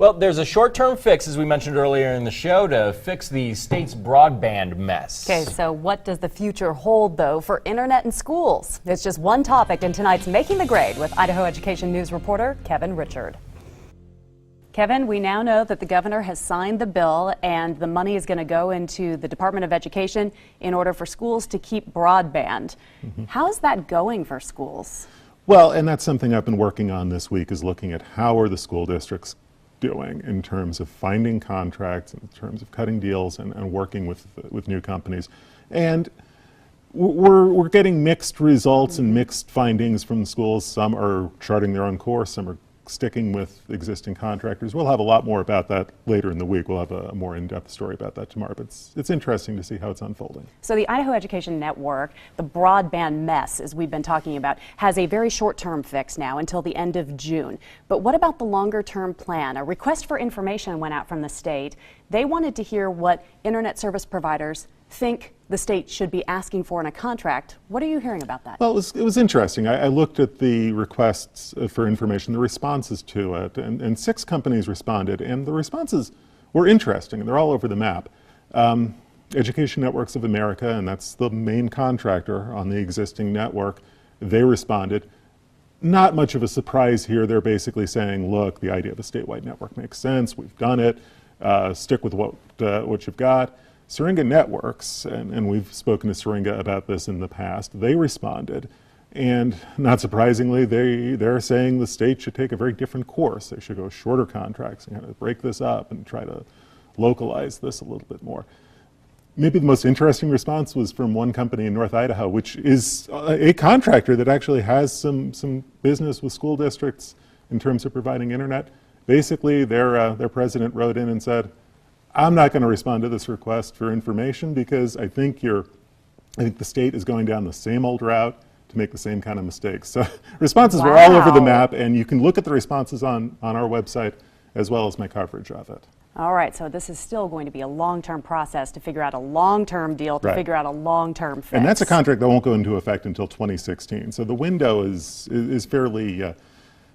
Well, there's a short-term fix, as we mentioned earlier in the show, to fix the state's broadband mess. Okay, so what does the future hold, though, for internet in schools? It's just one topic in tonight's Making the Grade with Idaho Education News reporter Kevin Richard. Kevin, we now know that the governor has signed the bill and the money is going to go into the Department of Education in order for schools to keep broadband. How is that going for schools? Well, and that's something I've been working on this week, is looking at how are the school districts doing in terms of finding contracts, in terms of cutting deals and working with new companies. And we're getting mixed results and mixed findings from the schools. Some are charting their own course, some are sticking with existing contractors. We'll have a lot more about that later in the week. We'll have a more in-depth story about that tomorrow, but it's interesting to see how it's unfolding. So the Idaho Education Network, the broadband mess, as we've been talking about, has a very short-term fix now until the end of June. But what about the longer-term plan? A request for information went out from the state. They wanted to hear what internet service providers think the state should be asking for in a contract. What are you hearing about that? Well, it was interesting. I looked at the requests for information, the responses to it, and 6 companies responded, and the responses were interesting, and they're all over the map. Education Networks of America, and that's the main contractor on the existing network, they responded. Not much of a surprise here. They're basically saying, look, the idea of a statewide network makes sense. We've done it. Stick with what you've got. Syringa Networks, and we've spoken to Syringa about this in the past, they responded. And not surprisingly, they're saying the state should take a very different course. They should go shorter contracts and kind of break this up and try to localize this a little bit more. Maybe the most interesting response was from one company in North Idaho, which is a contractor that actually has some business with school districts in terms of providing internet. Basically, their president wrote in and said, I'm not going to respond to this request for information because I think the state is going down the same old route to make the same kind of mistakes. So responses were all over the map, and you can look at the responses on our website as well as my coverage of it. All right, so this is still going to be a long-term process to figure out a long-term deal, to figure out a long-term fix. And that's a contract that won't go into effect until 2016. So the window is fairly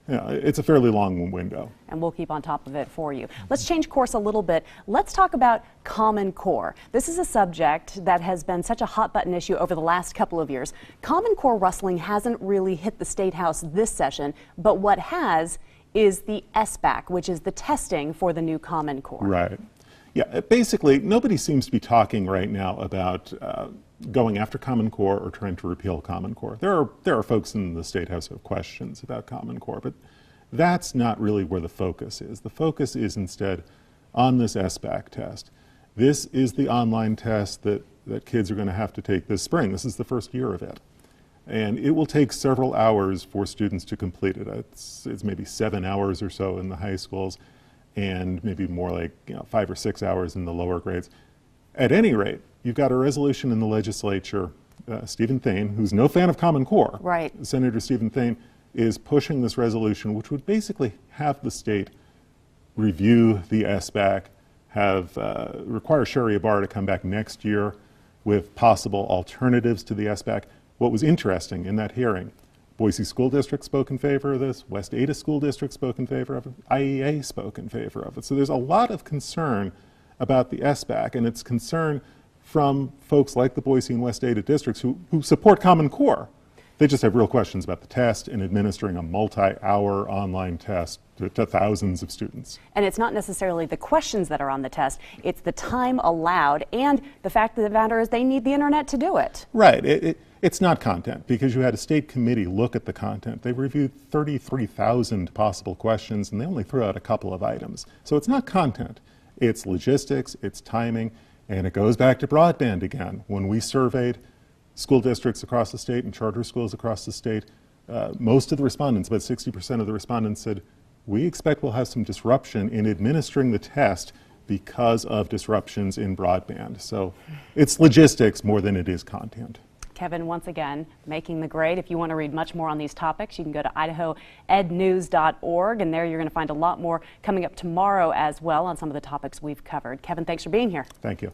it's a fairly long window. And we'll keep on top of it for you. Let's change course a little bit. Let's talk about Common Core. This is a subject that has been such a hot button issue over the last couple of years. Common Core rustling hasn't really hit the State House this session, but what has is the SBAC, which is the testing for the new Common Core. Right. Yeah, basically, nobody seems to be talking right now about going after Common Core or trying to repeal Common Core. There are folks in the State House who have questions about Common Core, but that's not really where the focus is. The focus is instead on this SBAC test. This is the online test that kids are going to have to take this spring. This is the first year of it. And it will take several hours for students to complete it. It's maybe 7 hours or so in the high schools, and maybe more like 5 or 6 hours in the lower grades. At any rate, you've got a resolution in the legislature. Stephen Thane, who's no fan of Common Core, Senator Stephen Thane, is pushing this resolution, which would basically have the state review the SBAC, require Sharia Bar to come back next year with possible alternatives to the SBAC. What was interesting in that hearing, Boise School District spoke in favor of this, West Ada School District spoke in favor of it, IEA spoke in favor of it. So there's a lot of concern about the SBAC, and it's concern from folks like the Boise and West Ada districts who support Common Core. They just have real questions about the test and administering a multi-hour online test to thousands of students. And it's not necessarily the questions that are on the test, it's the time allowed and the fact of the matter is they need the internet to do it. Right. It's not content, because you had a state committee look at the content. They reviewed 33,000 possible questions, and they only threw out a couple of items. So it's not content. It's logistics, it's timing, and it goes back to broadband again. When we surveyed school districts across the state and charter schools across the state, most of the respondents, about 60% of the respondents said, we expect we'll have some disruption in administering the test because of disruptions in broadband. So it's logistics more than it is content. Kevin, once again, making the grade. If you want to read much more on these topics, you can go to idahoednews.org, and there you're going to find a lot more coming up tomorrow as well on some of the topics we've covered. Kevin, thanks for being here. Thank you.